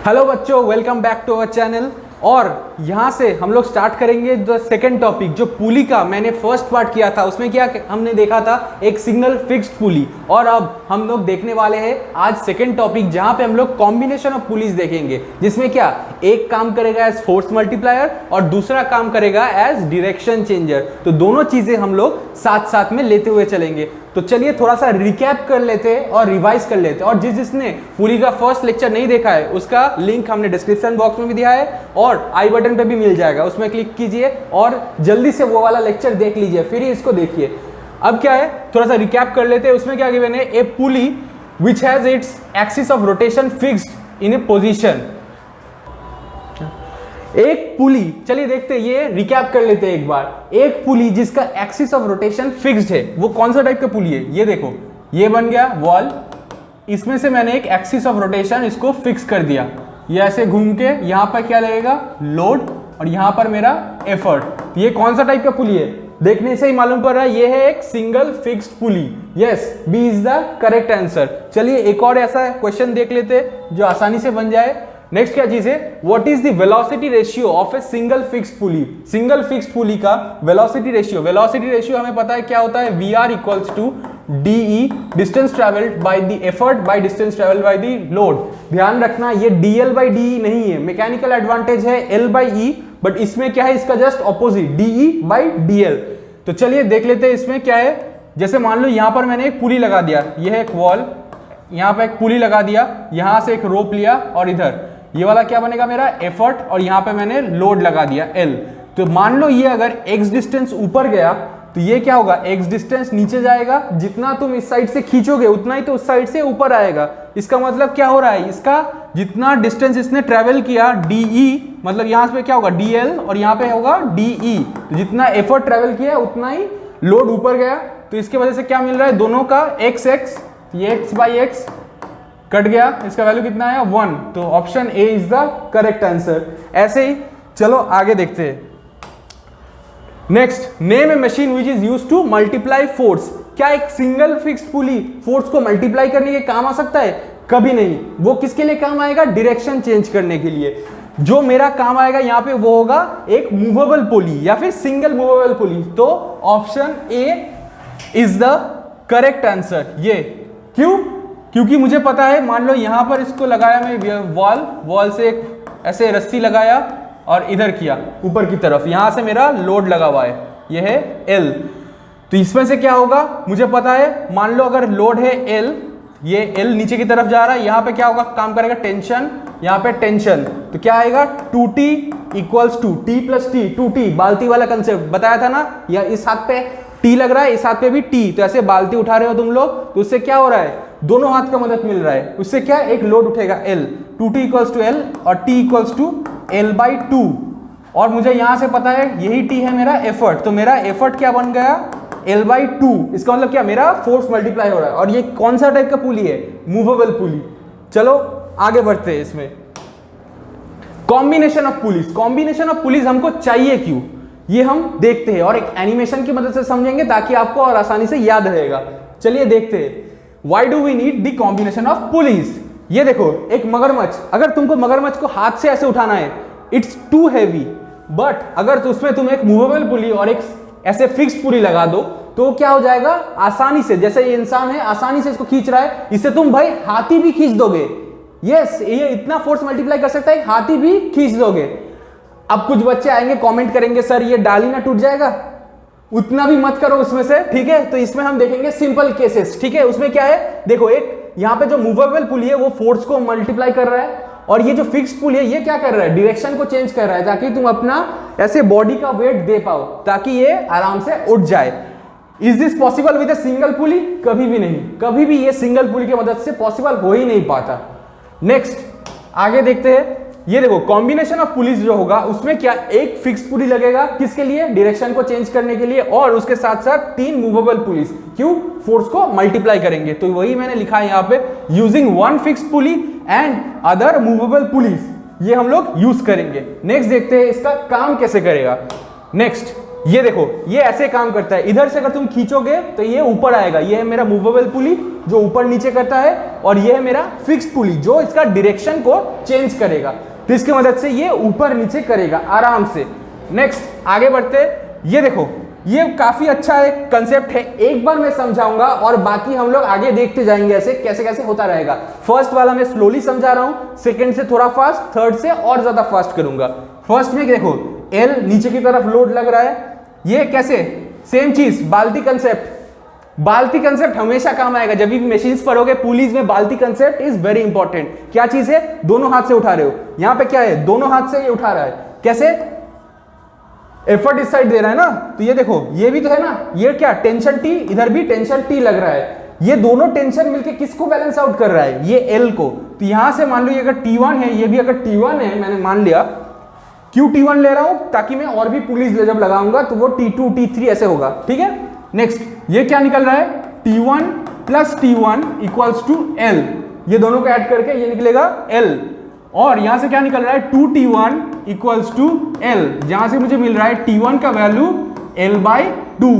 Hello बच्चों, welcome back to our channel. और यहाँ से हम लोग स्टार्ट करेंगे द सेकेंड टॉपिक। जो पुली का मैंने फर्स्ट पार्ट किया था उसमें क्या हमने देखा था, एक सिंगल फिक्स्ड पुली। और अब हम लोग देखने वाले हैं आज सेकेंड टॉपिक, जहाँ पे हम लोग कॉम्बिनेशन ऑफ पुलीज देखेंगे, जिसमें क्या एक काम करेगा एज फोर्स मल्टीप्लायर और दूसरा काम करेगा एज डायरेक्शन चेंजर। तो दोनों चीजें हम लोग साथ साथ में लेते हुए चलेंगे। तो चलिए थोड़ा सा रिकैप कर लेते हैं और रिवाइज कर लेते हैं। और जिसने पुली का फर्स्ट लेक्चर नहीं देखा है उसका लिंक हमने डिस्क्रिप्शन बॉक्स में भी दिया है और आई बटन पे भी मिल जाएगा, उसमें क्लिक कीजिए और जल्दी से वो वाला लेक्चर देख लीजिए, फिर ही इसको देखिए। अब क्या है, थोड़ा सा रिकैप कर लेते हैं। उसमें क्या गिवन है, a pulley which has its axis of rotation fixed in a position. एक पुली, चलिए देखते हैं, ये रिकैप कर लेते हैं एक बार। एक पुली जिसका एक्सिस ऑफ रोटेशन फिक्स्ड है, वो कौन सा टाइप का पुली है? ये देखो, ये बन गया वॉल, इसमें से मैंने एक एक्सिस ऑफ रोटेशन इसको फिक्स कर दिया। ये ऐसे घूम के यहाँ पर क्या लगेगा, लोड, और यहाँ पर मेरा एफर्ट। ये कौन सा टाइप का पुली है? देखने से ही मालूम पड़ रहा है ये है एक single fixed pulley. Yes, B is the correct answer. चलिए एक और ऐसा क्वेश्चन देख लेते हैं जो आसानी से बन जाए। नेक्स्ट क्या चीज है, what is the velocity ratio of a single fixed pulley? Single fixed pulley का वेलोसिटी रेशियो हमें पता है क्या होता है, we are equals to DE, distance travelled by the effort by distance travelled by the load. ध्यान रखना ये DL बाई DE नहीं है, मैकेनिकल एडवांटेज है L बाई E, बट इसमें क्या है, इसका just opposite DE by DL। तो चलिए देख लेते हैं इसमें क्या है। जैसे मान लो यहां पर मैंने एक पुली लगा दिया, यह है एक वॉल, यहां पर एक पुली लगा दिया, यहां से एक रोप लिया और इधर ये वाला क्या बनेगा मेरा एफर्ट, और यहां पे मैंने लोड लगा दिया L। तो मान लो ये अगर x डिस्टेंस ऊपर गया तो ये क्या होगा, x डिस्टेंस नीचे जाएगा, जितना तुम इस साइड से खींचोगे उतना ही तो उस साइड से ऊपर आएगा। इसका मतलब क्या हो रहा है, इसका जितना डिस्टेंस इसने ट्रेवल किया DE, मतलब यहां पे क्या होगा DL और यहां पे होगा DE। तो जितना एफर्ट ट्रेवल किया उतना ही लोड ऊपर गया। तो इसके वजह से क्या मिल रहा है, दोनों का x, ये x बाई एक्स कट गया, इसका वैल्यू कितना आया 1। तो option A is the correct answer. ऐसे ही चलो आगे देखते हैं। Next, name A machine which is used to multiply force. क्या एक सिंगल फिक्स्ड पुली फोर्स को मल्टीप्लाई करने के काम आ सकता है? कभी नहीं। वो किसके लिए काम आएगा, डायरेक्शन चेंज करने के लिए। जो मेरा काम आएगा यहाँ पे वो होगा एक मूवेबल पुली या फिर सिंगल मूवेबल पुली। तो option A is the correct answer. ये क्यों? क्योंकि मुझे पता है, मान लो यहां पर इसको लगाया मैं वॉल से एक ऐसे रस्सी लगाया और इधर किया ऊपर की तरफ, यहां से मेरा लोड लगा हुआ है, ये है L। तो इसमें से क्या होगा मुझे पता है, मान लो अगर लोड है L, ये L नीचे की तरफ जा रहा है, यहां पे क्या होगा, काम करेगा टेंशन, यहां पे टेंशन, तो क्या आएगा 2T equals to T plus T। 2T बाल्टी वाला कंसेप्ट बताया था ना, या इस हाथ पे T लग रहा है, इस हाथ पे भी T, तो ऐसे बाल्टी उठा रहे हो तुम लोग, तो उससे क्या हो रहा है, दोनों हाथ का मदद मिल रहा है, उससे क्या एक लोड उठेगा L। 2T equals to L और T equals to L by 2। और मुझे यहां से पता है यही T है मेरा एफर्ट, तो मेरा एफर्ट क्या बन गया L बाई 2। इसका मतलब क्या, मेरा फोर्स मल्टीप्लाई हो रहा है। और ये कौन सा टाइप का पुली है, मूवेबल पुली। चलो आगे बढ़ते हैं इसमें। कॉम्बिनेशन ऑफ पुलिस हमको चाहिए क्यों, ये हम देखते हैं और एक एनिमेशन की मदद से समझेंगे ताकि आपको और आसानी से याद रहेगा। चलिए देखते हैं, Why do we need the combination of pulleys? ये देखो, एक मगरमच्छ, अगर तुमको मगरमच्छ को हाथ से ऐसे उठाना है, इट्स टू हैवी, बट अगर उसमें तुम एक मूवेबल पुली और एक ऐसे फिक्स्ड पुली लगा दो तो क्या हो जाएगा, आसानी से, जैसे ये इंसान है आसानी से इसको खींच रहा है, इससे तुम भाई हाथी भी खींच दोगे। यस, ये इतना फोर्स मल्टीप्लाई कर सकता है, हाथी भी खींच दोगे। अब कुछ बच्चे आएंगे कमेंट करेंगे, सर ये डाली ना टूट जाएगा, उतना भी मत करो उसमें से, ठीक है। तो इसमें हम देखेंगे सिंपल केसेस, ठीक है। उसमें क्या है, देखो एक यहाँ पे जो मूवेबल पुली है वो फोर्स को मल्टीप्लाई कर रहा है, और ये जो फिक्स्ड पुली है ये क्या कर रहा है, डायरेक्शन को चेंज कर रहा है, ताकि तुम अपना ऐसे बॉडी का वेट दे पाओ, ताकि ये आराम से उठ जाए। Is this possible with a single pulley? कभी भी नहीं, कभी भी ये सिंगल पुली की मदद से पॉसिबल हो ही नहीं पाता। नेक्स्ट आगे देखते हैं। ये देखो, कॉम्बिनेशन ऑफ पुलिस जो होगा उसमें क्या, एक फिक्स्ड पुली लगेगा, किसके लिए, डायरेक्शन को चेंज करने के लिए, और उसके साथ साथ 3 मूवेबल पुलिस, क्यों, फोर्स को मल्टीप्लाई करेंगे। तो वही मैंने लिखा है यहाँ पे, using 1 fixed pulley and other movable police, ये हम लोग यूज करेंगे। नेक्स्ट देखते हैं इसका काम कैसे करेगा। नेक्स्ट ये देखो ये ऐसे काम करता है, इधर से अगर तुम खींचोगे तो ये ऊपर आएगा, ये है मेरा मूवेबल पुली जो ऊपर नीचे करता है, और ये है मेरा फिक्स्ड पुली जो इसका डायरेक्शन को चेंज करेगा, तो इसकी मदद से ये ऊपर नीचे करेगा आराम से। नेक्स्ट आगे बढ़ते, ये देखो ये काफी अच्छा एक कंसेप्ट है, एक बार मैं समझाऊंगा और बाकी हम लोग आगे देखते जाएंगे ऐसे कैसे कैसे होता रहेगा। फर्स्ट वाला मैं स्लोली समझा रहा हूं, सेकंड से थोड़ा फास्ट, थर्ड से और ज्यादा फास्ट करूंगा। फर्स्ट में देखो एल नीचे की तरफ लोड लग रहा है, ये कैसे, सेम चीज बाल्टी कंसेप्ट। बाल्टी कंसेप्ट हमेशा काम आएगा जब भी मशीन्स पढ़ोगे, पुलीज में बाल्टी कंसेप्ट इज वेरी इंपॉर्टेंट। क्या चीज है, दोनों हाथ से उठा रहे हो, यहां पे क्या है, दोनों हाथ से ये उठा रहा है, कैसे, एफर्ट इस साइड दे रहा है ना, तो ये देखो ये भी तो है ना, ये क्या टेंशन टी, इधर भी टेंशन टी लग रहा है, ये दोनों टेंशन मिलके किसको बैलेंस आउट कर रहा है, ये एल को। तो यहां से मान लो ये अगर T1 है, ये भी अगर T1 है, मैंने मान लिया, क्यों T1 ले रहा हूं, ताकि मैं और भी पुलिस जब लगाऊंगा तो वो T2 T3 ऐसे होगा, ठीक है। नेक्स्ट ये क्या निकल रहा है, T1 plus T1 equals to L, ये दोनों को ऐड करके ये निकलेगा L, और यहां से क्या निकल रहा है 2T1 इक्वल्स टू L, जहां से मुझे मिल रहा है T1 का वैल्यू L/2,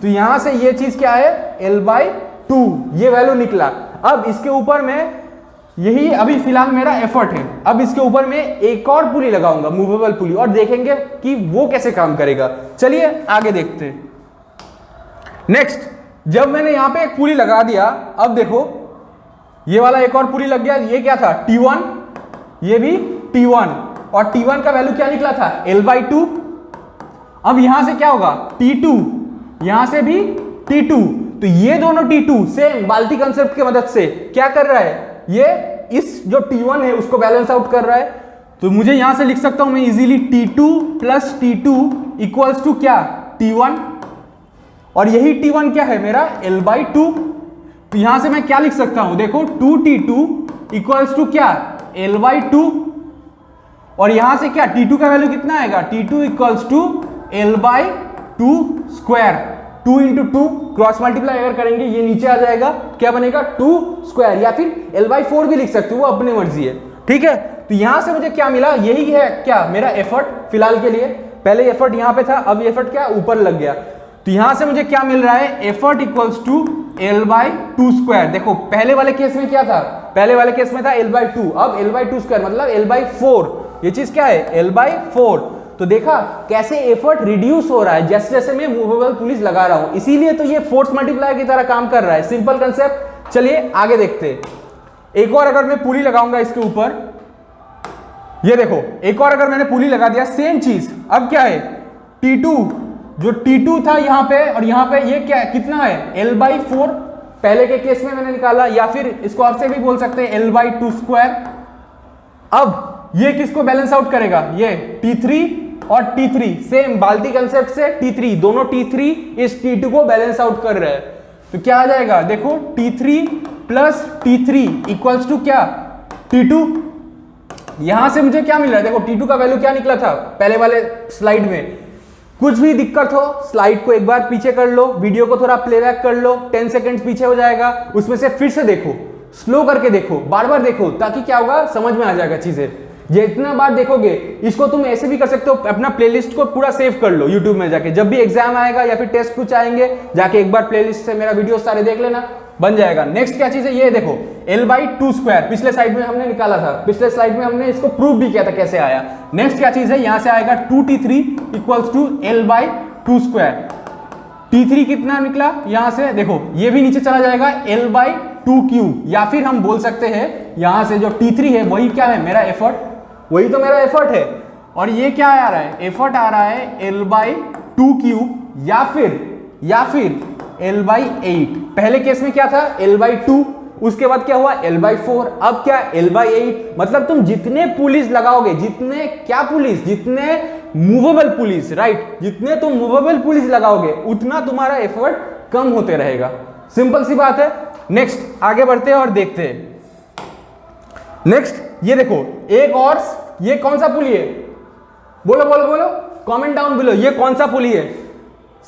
तो यहां से ये चीज क्या है L/2, ये वैल्यू निकला। अब इसके ऊपर मैं यही अभी फिलहाल मेरा एफर्ट है, अब इसके ऊपर मैं एक और पुली लगाऊंगा, मूवेबल पुली, और देखेंगे कि वो कैसे काम करेगा। चलिए आगे देखते हैं। नेक्स्ट, जब मैंने यहां पे एक पुली लगा दिया, अब देखो ये वाला एक और पुली लग गया, ये क्या था T1, ये भी T1, और T1 का वैल्यू क्या निकला था L/2। अब यहां से क्या होगा T2, यहां से भी T2, तो ये दोनों T2 सेम बाल्टी कंसेप्ट की मदद से क्या कर रहा है, ये इस जो T1 है उसको बैलेंस आउट कर रहा है। तो मुझे यहां से लिख सकता हूं मैं easily T2 plus T2 equals to क्या T1, और यही T1 क्या है मेरा L/2। तो यहां से मैं क्या लिख सकता हूं, देखो 2T2 इक्वल्स टू क्या L/2, और यहां से क्या T2 का वैल्यू कितना आएगा, T2 equals to L/2 square, 2 into 2 cross multiply अगर करेंगे ये नीचे आ जाएगा, क्या बनेगा 2 स्क्वायर, या फिर L/4 भी लिख सकते हो, वो अपनी मर्जी है, ठीक है। तो यहां से मुझे क्या मिला, यही है क्या मेरा एफर्ट फिलहाल के लिए, पहले एफर्ट यहां पे था, अब एफर्ट क्या ऊपर लग गया, तो यहां से मुझे क्या मिल रहा है effort equals to L/2 square. देखो पहले वाले केस में क्या था, पहले वाले केस में था L/2, अब L/2 स्क्वायर मतलब L/4, ये चीज क्या है L/4। तो देखा कैसे एफर्ट रिड्यूस हो रहा है जैसे जैसे मैं मूवेबल पुलिस लगा रहा हूं, इसीलिए तो ये फोर्स मल्टीप्लायर की तरह काम कर रहा है, सिंपल कंसेप्ट। चलिए आगे देखते हैं। एक और अगर मैं पुली लगाऊंगा इसके ऊपर, ये देखो एक और अगर मैंने पुली लगा दिया, सेम चीज, अब क्या है T2, जो T2 था यहां पे, और यहां पे ये क्या कितना है L/4, पहले के केस में मैंने निकाला, या फिर इसको आपसे भी बोल सकते हैं L/2 स्क्वायर। अब ये किसको बैलेंस आउट करेगा, ये T3 और T3 सेम बाल्टी कंसेप्ट से T3, दोनों T3 इस T2 को बैलेंस आउट कर रहे हैं, तो क्या आ जाएगा देखो T3 plus T3 equals to क्या T2। यहां से मुझे क्या मिल रहा है, देखो T2 का वैल्यू क्या निकला था पहले वाले स्लाइड में। कुछ भी दिक्कत हो स्लाइड को एक बार पीछे कर लो, वीडियो को थोड़ा प्लेबैक कर लो, 10 सेकंड पीछे हो जाएगा, उसमें से फिर से देखो, स्लो करके देखो, बार बार देखो, ताकि क्या होगा समझ में आ जाएगा चीजें। जितना बार देखोगे, इसको तुम ऐसे भी कर सकते हो, अपना प्लेलिस्ट को पूरा सेव कर लो यूट्यूब में जाके, जब भी एग्जाम आएगा या फिर टेस्ट कुछ आएंगे जाके एक बार प्लेलिस्ट से मेरा वीडियो सारे देख लेना, बन जाएगा। नेक्स्ट क्या चीज है, ये देखो L/2 स्क्वायर, पिछले स्लाइड में हमने निकाला था, पिछले स्लाइड में हमने इसको प्रूव भी किया था कैसे आया। नेक्स्ट क्या चीज है, यहां से आएगा 2T3 equals to L/2 square. T3 कितना निकला, यहां से देखो ये भी नीचे चला जाएगा L/2 क्यूब, या फिर हम बोल सकते हैं यहां से जो T3 है वही क्या है मेरा एफर्ट, वही तो मेरा एफर्ट है, और ये क्या आ रहा है एफर्ट आ रहा है L/2 क्यूब, या फिर L/8। पहले केस में क्या था L/2, उसके बाद क्या हुआ L/4, अब क्या L/8। मतलब तुम जितने पुलिस लगाओगे, जितने क्या पुलिस, जितने मूवेबल पुलिस, राइट, जितने तुम मूवेबल पुलिस लगाओगे उतना तुम्हारा एफर्ट कम होते रहेगा, सिंपल सी बात है। नेक्स्ट आगे बढ़ते हैं और देखते हैं। नेक्स्ट ये देखो एक और, ये कौन सा पुली है, बोलो बोलो बोलो, कमेंट डाउन बिलो, ये कौन सा पुली है।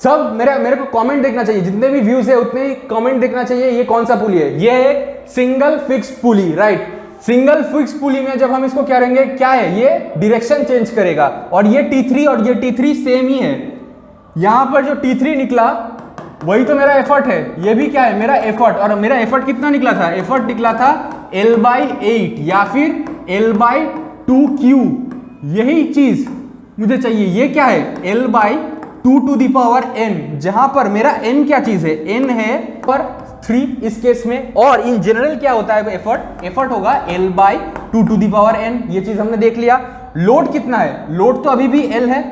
सब मेरे को कमेंट देखना चाहिए, जितने भी व्यूज है उतने ही कमेंट देखना चाहिए, ये कौन सा पुली है। ये है सिंगल फिक्स्ड पुली, राइट। सिंगल फिक्स्ड पुली में जब हम इसको क्या करेंगे, क्या है ये डायरेक्शन चेंज करेगा, और ये T3 और ये T3 सेम ही है, यहां पर जो T3 निकला वही तो मेरा एफर्ट है, ये भी क्या है मेरा एफर्ट, और मेरा एफर्ट कितना निकला था, एफर्ट निकला था L/8 या फिर L/2Q, यही चीज मुझे चाहिए। ये क्या है L/2 to the power n, जहां पर मेरा n क्या चीज है, n है पर 3 इस केस में, और इन जनरल क्या होता है एफर्ट, एफर्ट होगा L/2 to the power n, ये चीज हमने देख लिया। लोड कितना है, लोड तो अभी भी L है।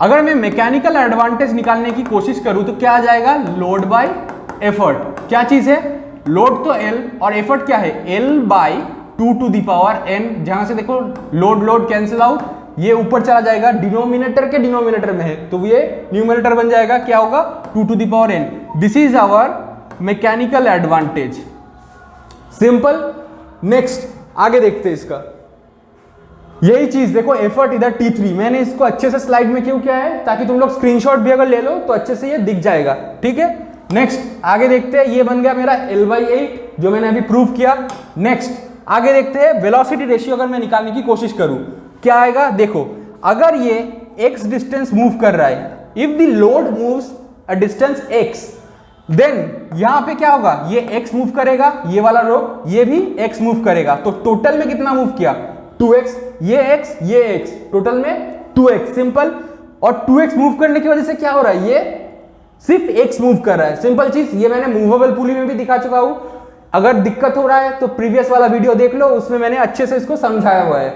अगर मैं मैकेनिकल एडवांटेज निकालने की कोशिश करूं तो क्या आ जाएगा, लोड बाय एफर्ट, क्या चीज है, लोड तो L और एफर्ट क्या है L/2 to the power n, जहां से देखो लोड लोड कैंसिल आउट, ये ऊपर चला जाएगा, डिनोमिनेटर के डिनोमिनेटर में है तो ये न्यूमरेटर बन जाएगा, क्या होगा 2 to the power n। This is our mechanical advantage, simple. Next आगे देखते हैं इसका, यही चीज देखो एफर्ट इधर T3, मैंने इसको अच्छे से स्लाइड में क्यों किया है, ताकि तुम लोग स्क्रीनशॉट भी अगर ले लो तो अच्छे से ये दिख जाएगा, ठीक है। नेक्स्ट आगे देखते हैं, ये बन गया मेरा L/8 जो मैंने अभी प्रूव किया। नेक्स्ट आगे देखते हैं, वेलोसिटी रेशियो अगर मैं निकालने की कोशिश करूं क्या आएगा, देखो अगर ये x डिस्टेंस मूव कर रहा है, if the load moves a distance x, then यहां पे क्या होगा, ये x मूव करेगा, ये वाला रो ये भी x मूव करेगा, तो टोटल में कितना मूव किया 2x, ये x, टोटल में 2x, सिंपल। और 2x मूव करने की वजह से क्या हो रहा है, ये सिर्फ x मूव कर रहा है, सिंपल चीज। ये मैंने मूवेबल पुली में भी दिखा चुका हूं, अगर दिक्कत हो रहा है तो प्रीवियस वाला वीडियो देख लो, उसमें मैंने अच्छे से इसको समझाया हुआ है।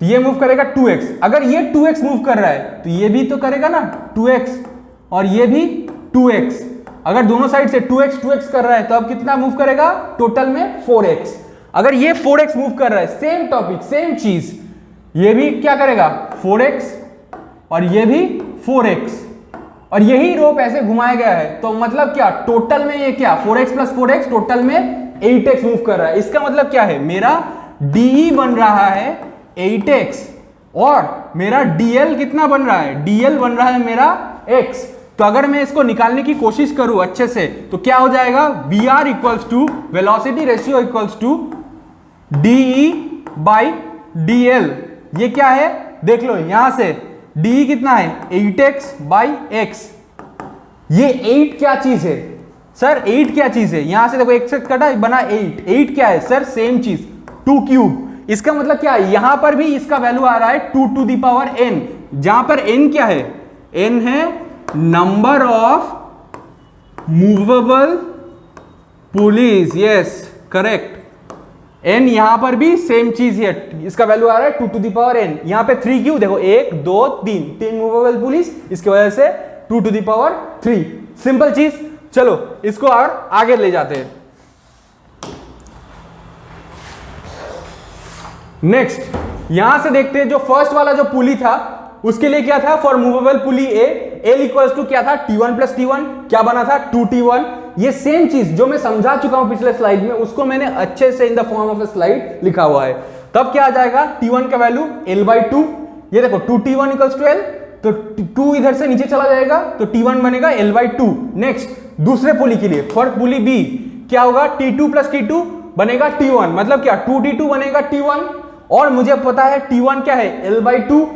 तो ये मूव करेगा 2x, अगर ये 2x मूव कर रहा है तो ये भी तो करेगा ना 2x, और ये भी 2x, अगर दोनों साइड से 2x कर रहा है तो अब कितना मूव करेगा, टोटल में 4x। अगर ये 4x मूव कर रहा है, सेम टॉपिक सेम चीज, ये भी क्या करेगा 4x और ये भी 4x, और यही रोप ऐसे घुमाया गया है, तो मतलब क्या टोटल में ये क्या 4x प्लस 4x टोटल में 8x मूव कर रहा है। इसका मतलब क्या है, मेरा DE बन रहा है 8x और मेरा DL कितना बन रहा है, DL बन रहा है मेरा x। तो अगर मैं इसको निकालने की कोशिश करूं अच्छे से तो क्या हो जाएगा, VR equals to velocity ratio equals to DE by DL। ये क्या है देख लो, यहां से DE कितना है 8x बाई x, ये 8 क्या चीज है सर, 8 क्या चीज है, यहां से देखो x कटा बना 8, 8 क्या है सर, सेम चीज 2 क्यूब। इसका मतलब क्या है, यहां पर भी इसका वैल्यू आ रहा है 2 टू दी पावर n, जहां पर n क्या है, n है number of movable pulleys, yes correct. n यहां पर भी सेम चीज है, इसका वैल्यू आ रहा है 2 टू दी पावर n, यहां पे 3 क्यों, देखो 1 2 3 मूवेबल पुलिस, इसकी वजह से 2 टू दी पावर 3, सिंपल चीज। चलो इसको और आगे ले जाते हैं। नेक्स्ट यहां से देखते हैं, जो फर्स्ट वाला जो पुली था उसके लिए क्या था, for movable pulley L equals to क्या था T1 प्लस T1, क्या बना था 2T1। ये सेम चीज जो मैं समझा चुका हूं पिछले स्लाइड में, उसको मैंने अच्छे से इन the form of A slide लिखा हुआ है। तब क्या आ जाएगा, T1 का वैल्यू L/2, ये देखो 2T1 इक्वल्स टू L, तो 2 इधर से नीचे चला जाएगा तो T1 बनेगा L/2। नेक्स्ट दूसरे पुली के लिए, फॉर पुली बी क्या होगा, T2 प्लस T2 बनेगा T1, मतलब क्या 2T2 बनेगा T1, और मुझे पता है T1 क्या है L/2,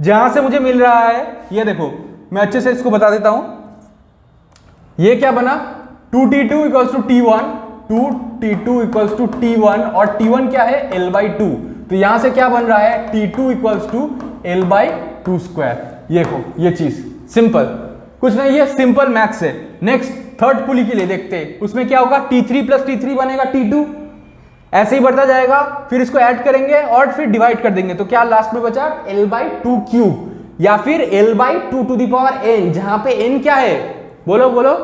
जहां से मुझे मिल रहा है, ये देखो मैं अच्छे से इसको बता देता हूं, ये क्या बना 2T2 equals to T1, 2T2 equals to T1, और T1 क्या है L/2, तो यहां से क्या बन रहा है T2 equals to L/2 square. ये देखो ये चीज सिंपल, कुछ नहीं, ये सिंपल मैथ्स है। नेक्स्ट थर्ड पुली के लिए देखते हैं, उसमें क्या होगा, T3 प्लस T3 बनेगा T2, ऐसे ही बढ़ता जाएगा, फिर इसको ऐड करेंगे और फिर डिवाइड कर देंगे, तो क्या लास्ट में बचा L/2 क्यूब या फिर L/2 to the power n, जहां पे n क्या है, बोलो बोलो,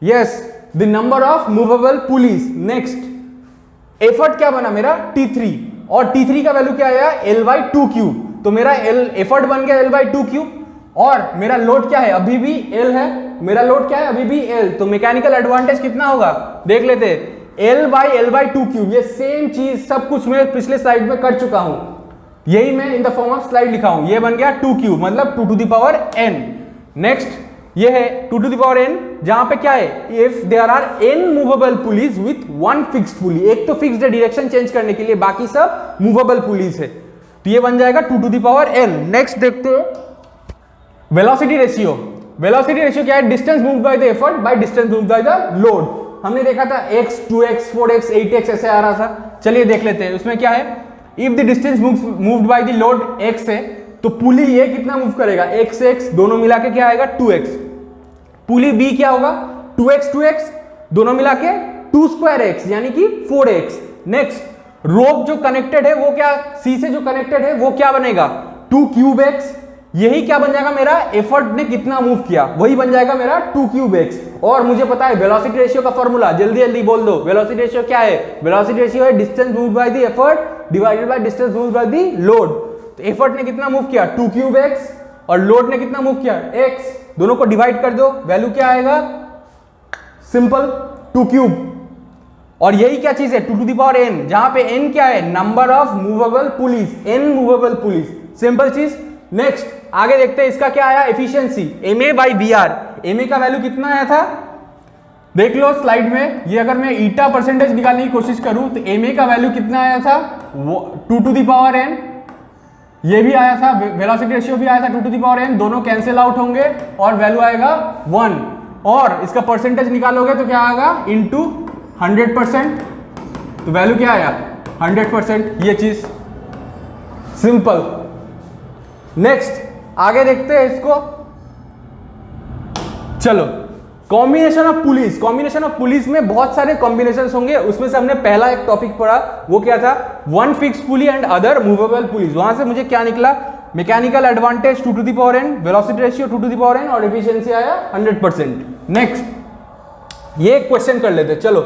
yes the number of movable pulleys. Next effort क्या बना मेरा T3, और T3 का वैल्यू क्या आया L/2 क्यूब, तो मेरा एफर्ट बन गया L/2 क्यूब, और मेरा लोड क्या है अभी भी L है, मेरा लोड क्या है अभी भी L, तो मैकेनिकल एडवांटेज कितना होगा देख लेते, L/2 क्यूब। ये सेम चीज सब कुछ मैं पिछले स्लाइड में कर चुका हूं, यही मैं in the form of slide लिखा हूं, ये बन गया 2 क्यूब मतलब 2 to the power n। Next ये है 2 टू द पावर n, जहां पे क्या है, if there are n movable pulleys with 1 fixed pulley, एक तो फिक्स्ड है डायरेक्शन चेंज करने के लिए, बाकी सब मूवेबल पुलीज है, तो ये बन जाएगा 2 to the power n। Next देखते हैं वेलोसिटी रेशियो, वेलोसिटी रेशियो क्या है? Distance moved by the effort by distance moved by the load. हमने देखा था x 2x 4x 8x ऐसे आ रहा था। चलिए देख लेते हैं उसमें क्या है। If the distance moved by the load x है तो पुली ये कितना मूव करेगा? x दोनों मिला के क्या आएगा? 2x। पुली b क्या होगा? 2x दोनों मिला के 2x यानी कि 4x। नेक्स्ट रोप जो कनेक्टेड है वो क्या, c से जो कनेक्टेड है वो क्या बनेगा? 2x। यही क्या बन जाएगा मेरा? एफर्ट ने कितना मूव किया वही बन जाएगा मेरा 2x। और मुझे पता है वेलोसिटी रेशियो का फॉर्मूला, जल्दी जल्दी बोल दो। वेलोसिटी रेशियो क्या है? वेलोसिटी रेशियो है distance moved by the effort divided by distance moved by the load. तो एफर्ट ने कितना मूव किया? 2x और लोड ने कितना मूव किया? x। दोनों को डिवाइड कर दो, वैल्यू क्या आएगा? सिंपल 2 और यही क्या चीज है? 2 to the power n, जहां पे n क्या है? Number of movable pulleys, n movable pulleys. Simple चीज। नेक्स्ट आगे देखते हैं इसका क्या आया? Efficiency ma by br। ma का वैल्यू कितना आया था? देख लो स्लाइड में। ये अगर मैं ईटा परसेंटेज निकालने की कोशिश करूं तो ma का वैल्यू कितना आया था? 2 to the power n। ये भी आया था, वेलोसिटी रेशियो भी आया था 2 to the power n। दोनों कैंसिल आउट होंगे और वैल्यू आएगा 1। और इसका परसेंटेज निकालोगे तो क्या आएगा? इंटू 100%। तो वैल्यू क्या आया? 100%। ये चीज सिंपल। नेक्स्ट आगे देखते हैं इसको। चलो combination of police. Combination of police में बहुत सारे कॉम्बिनेशंस होंगे। उसमें से हमने पहला एक टॉपिक पढ़ा, वो क्या था? One fixed pulley and other movable police. वहां से मुझे क्या निकला? Mechanical advantage 2 to the power n, velocity ratio 2 to the power n और एफिशिएंसी आया 100%। नेक्स्ट ये क्वेश्चन कर लेते हैं। चलो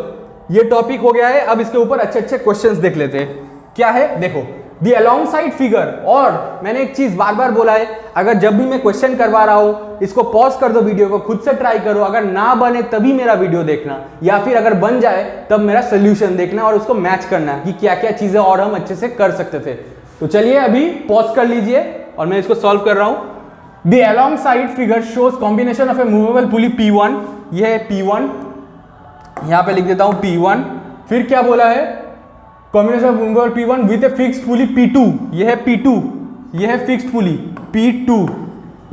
ये टॉपिक हो गया है, अब इसके ऊपर अच्छे अच्छे क्वेश्चंस देख लेते हैं। क्या है देखो, दी अलोंग साइड फिगर। और मैंने एक चीज बार बार बोला है, अगर जब भी मैं क्वेश्चन करवा रहा हूं इसको पॉज कर दो, वीडियो को खुद से ट्राई करो। अगर ना बने तभी मेरा वीडियो देखना, या फिर अगर बन जाए तब मेरा सोल्यूशन देखना और उसको मैच करना कि क्या क्या चीजें और हम अच्छे से कर सकते थे। तो चलिए अभी पॉज कर लीजिए और मैं इसको सॉल्व कर रहा हूं। The alongside figure shows combination of a movable pulley P1। यह है P1, यहां पे लिख देता हूं P1। फिर क्या बोला है? Combination of movable P1 with a fixed pulley P2। यह है P2, यह है fixed pulley P2।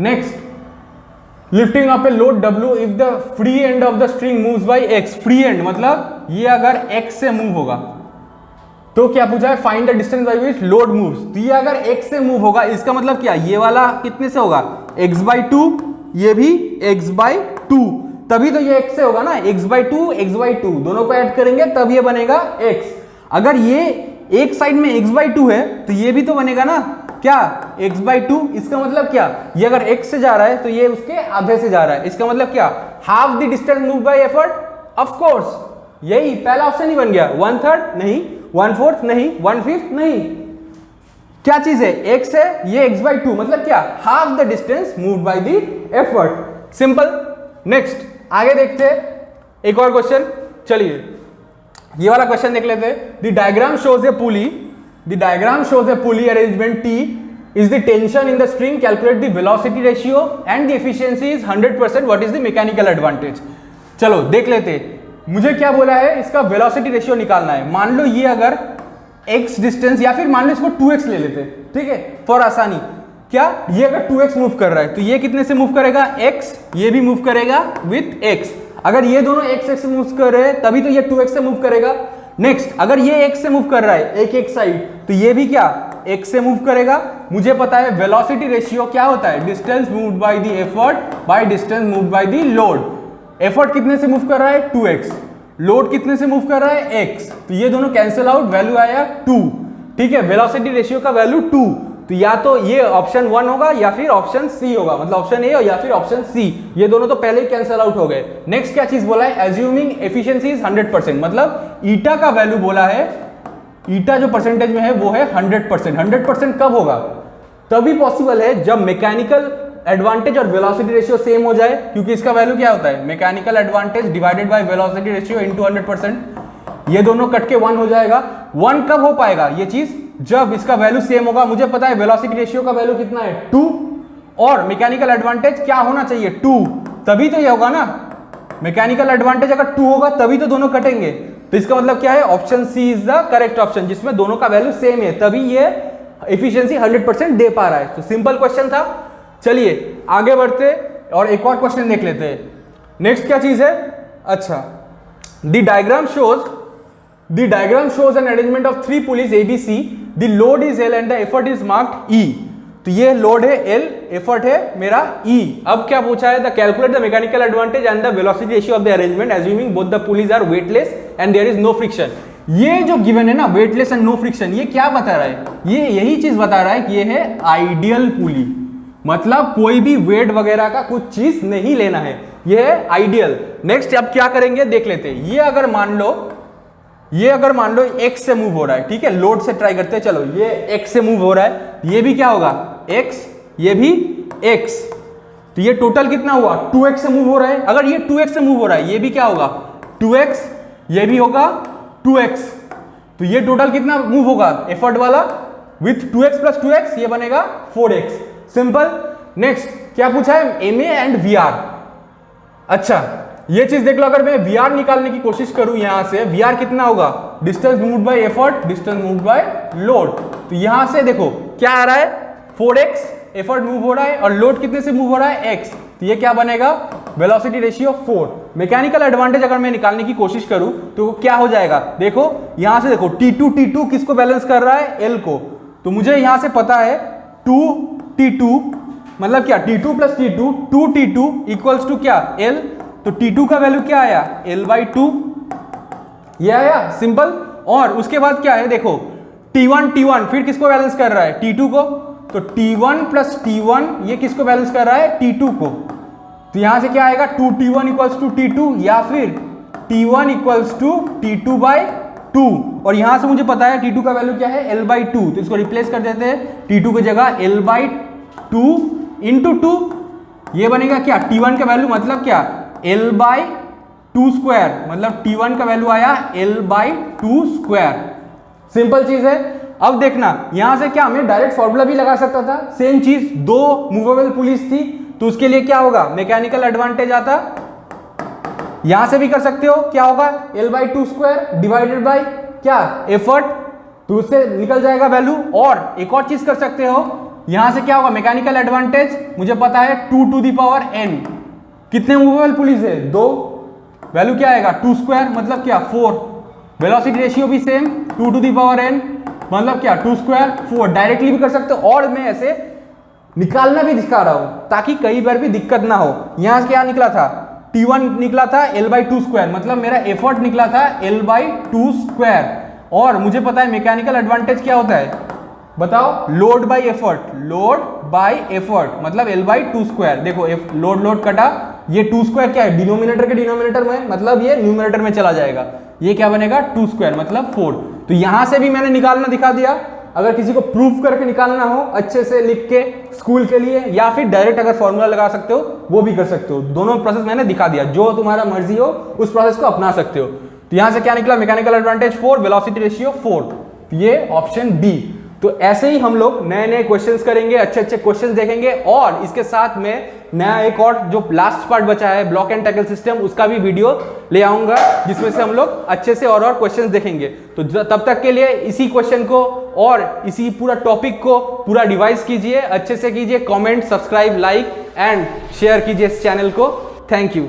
Next lifting up a load W if the free end of the string moves bye x। Free and मतलब ये अगर x से move होगा तो क्या पूछा है? Find the distance by which load moves. तो ये अगर x से मूव होगा, इसका मतलब क्या? ये वाला कितने से होगा? x/2, ये भी x/2, तभी तो ये x से होगा ना। x/2 दोनों को ऐड करेंगे तब ये बनेगा x। अगर ये एक साइड में x/2 है तो ये भी तो बनेगा ना क्या? x/2। इसका मतलब क्या? ये अगर x से जा रहा है तो ये उसके आधे से जा रहा है। इसका मतलब क्या? Half the distance move by effort. Of course यही पहला ऑप्शन ही बन गया। 1/3 नहीं, 1/4 नहीं, 1/5 नहीं। क्या चीज है? x है, ये x/2 मतलब क्या? Half the distance moved by the effort. Simple. Next आगे देखते हैं एक और क्वेश्चन। चलिए ये वाला क्वेश्चन देख लेते हैं। The diagram shows A pulley, the diagram shows A pulley arrangement T is the tension in the string, calculate the velocity ratio and the efficiency is 100%, what is the mechanical advantage। चलो देख लेते हैं। मुझे क्या बोला है? इसका velocity ratio निकालना है। मान लो ये अगर x डिस्टेंस, या फिर मान लो इसको 2x ले लेते हैं, ठीक है, फॉर आसानी। क्या ये अगर 2x मूव कर रहा है तो ये कितने से मूव करेगा? x। ये भी मूव करेगा विथ x। अगर ये दोनों x से मूव कर रहे हैं तभी तो ये 2x से मूव करेगा। नेक्स्ट अगर ये x से मूव कर रहा है एक साइड तो ये भी क्या? x से मूव करेगा। मुझे पता है वेलोसिटी रेशियो क्या होता है? Distance moved by the effort by distance moved by the load. Effort कितने से मूव कर रहा है? 2x। लोड कितने से मूव कर रहा है? x। तो ये दोनों कैंसिल आउट, वैल्यू आया 2। ठीक है, वेलोसिटी रेशियो का वैल्यू 2। तो या तो ये ऑप्शन 1 होगा या फिर ऑप्शन सी होगा, मतलब ऑप्शन ए या फिर ऑप्शन सी। ये दोनों तो पहले ही कैंसिल आउट हो गए। नेक्स्ट क्या चीज बोला है? एज्यूमिंग एफिशिएंसी इज 100%, मतलब ईटा का वैल्यू बोला है, ईटा जो परसेंटेज में है वो है 100%। 100% कब होगा? तभी पॉसिबल है जब मैकेनिकल एडवांटेज और वेलोसिटी रेशियो सेम हो जाए, क्योंकि इसका वैल्यू क्या होता है? Mechanical advantage divided by velocity ratio into 100%। ये दोनों कट के 1 हो जाएगा। 1 कब हो पाएगा ये चीज? जब इसका वैल्यू सेम होगा। मुझे पता है वेलोसिटी रेशियो का वैल्यू कितना है? 2, और मैकेनिकल एडवांटेज क्या होना चाहिए? 2, तभी तो ये होगा ना। मैकेनिकल एडवांटेज अगर 2 होगा तभी तो दोनों कटेंगे। तो इसका मतलब क्या है? Option C is the correct option, जिसमें दोनों का वैल्यू सेम है, तभी ये एफिशिएंसी 100% दे पा रहा है। तो सिंपल क्वेश्चन था। चलिए आगे बढ़ते। और एक और क्वेश्चन देख लेते हैं। नेक्स्ट क्या चीज है, अच्छा, the diagram shows an arrangement of 3 pulleys ABC, the load is L and the effort is marked E। तो ये लोड है L, एफर्ट है मेरा E। अब क्या पूछा है, the calculate the mechanical advantage and the velocity ratio of the arrangement assuming both the pulleys are weightless and there is no friction. ये जो गिवन है ना, वेटलेस एंड नो फ्रिक्शन, ये क्या बता रहा है, ये यही चीज बता रहा है कि ये है आइडियल पुली, मतलब कोई भी वेट वगैरह का कुछ चीज नहीं लेना है, ये है आइडियल। नेक्स्ट अब क्या करेंगे देख लेते हैं। ये अगर मान लो x से मूव हो रहा है, ठीक है, लोड से ट्राई करते हैं, चलो ये x से मूव हो रहा है, ये भी क्या होगा x, ये भी x, तो ये टोटल कितना हुआ 2x से मूव हो रहा है। अगर ये 2x से मूव हो रहा है, ये भी क्या होगा 2x, ये भी होगा 2x, तो ये टोटल कितना मूव होगा एफर्ट वाला, विथ 2x प्लस 2x ये बनेगा 4x, सिंपल। नेक्स्ट क्या पूछा है, MA एंड VR। अच्छा ये चीज देख लो, अगर मैं VR निकालने की कोशिश करूं यहां से, VR कितना होगा, distance moved bye effort, distance moved by load. तो यहां से देखो क्या आ रहा है 4x, एफर्ट मूव हो रहा है और लोड कितने से मूव हो रहा है x, तो ये क्या बनेगा वेलोसिटी रेशियो 4। मैकेनिकल एडवांटेज अगर मैं निकालने की कोशिश करूं तो क्या हो जाएगा, देखो यहां से देखो T2 किसको बैलेंस कर रहा है, L को, तो मुझे यहां से पता है 2T2 मतलब क्या T2 plus T2, 2T2 equals to क्या L, तो T2 का वैल्यू क्या आया L/2, ये आया सिंपल। और उसके बाद क्या है देखो T1 फिर किसको बैलेंस कर रहा है, T2 को, तो T1 प्लस T1 ये किसको बैलेंस कर रहा है, T2 को, तो यहां से क्या आएगा 2T1 इक्वल्स टू T2 या फिर T1 इक्वल्स टू T2/2, और यहां से मुझे पता है T2 का वैल्यू क्या है L/2, तो इसको रिप्लेस कर देते हैं, T2 की जगह L/2 इंटू 2, ये बनेगा क्या T1 का वैल्यू मतलब क्या L/2 स्क्वायर, मतलब T1 का वैल्यू आया L/2 स्क्वायर, सिंपल चीज है। अब देखना यहां से क्या मैं डायरेक्ट फॉर्मूला भी लगा सकता था, सेम चीज, 2 मूवेबल पुलिस थी तो उसके लिए क्या होगा मैकेनिकल एडवांटेज आता, यहां से भी कर सकते हो, क्या होगा L/2 स्क्वायर डिवाइडेड बाय क्या एफर्ट, तो उससे निकल जाएगा वैल्यू। और एक और चीज कर सकते हो, यहां से क्या होगा मैकेनिकल एडवांटेज मुझे पता है 2 टू द पावर n, कितने मूवेबल पुलिस है 2, वैल्यू क्या आएगा 2 स्क्वायर मतलब क्या 4, वेलोसिटी रेशियो भी same 2 to the power n मतलब क्या 2 स्क्वायर 4, डायरेक्टली भी कर सकते हो और मैं ऐसे निकालना भी दिखा रहा हूं ताकि कई बार भी दिक्कत ना हो। यहां से क्या निकला था T1 निकला था L/2 स्क्वायर, मतलब मेरा एफर्ट निकला था L/2 स्क्वायर, और मुझे पता है मैकेनिकल एडवांटेज क्या होता है बताओ, लोड बाय एफर्ट मतलब L/2 स्क्वायर। देखो लोड कटा, ये 2 स्क्वायर क्या है डिनोमिनेटर के डिनोमिनेटर में, मतलब ये न्यूमरेटर में चला जाएगा, ये क्या बनेगा 2 स्क्वायर मतलब 4। तो यहां से भी मैंने निकालना दिखा दिया, अगर किसी को प्रूफ करके निकालना हो अच्छे से लिख के स्कूल के लिए, या फिर डायरेक्ट अगर फॉर्मूला लगा सकते हो वो भी कर सकते हो, दोनों प्रोसेस मैंने दिखा दिया, जो तुम्हारा मर्जी हो उस प्रोसेस को अपना सकते हो। तो यहां से क्या निकला मैकेनिकल एडवांटेज 4, वेलोसिटी रेशियो 4, ये ऑप्शन बी। तो ऐसे ही हम लोग नए नए क्वेश्चंस करेंगे, अच्छे अच्छे क्वेश्चंस देखेंगे, और इसके साथ में नया एक और जो लास्ट पार्ट बचा है ब्लॉक एंड टैकल सिस्टम, उसका भी वीडियो ले आऊंगा जिसमें से हम लोग अच्छे से और क्वेश्चंस देखेंगे। तो तब तक के लिए इसी क्वेश्चन को और इसी पूरा टॉपिक को पूरा रिवाइज कीजिए, अच्छे से कीजिए, comment, subscribe, like and share कीजिए इस चैनल को। Thank you.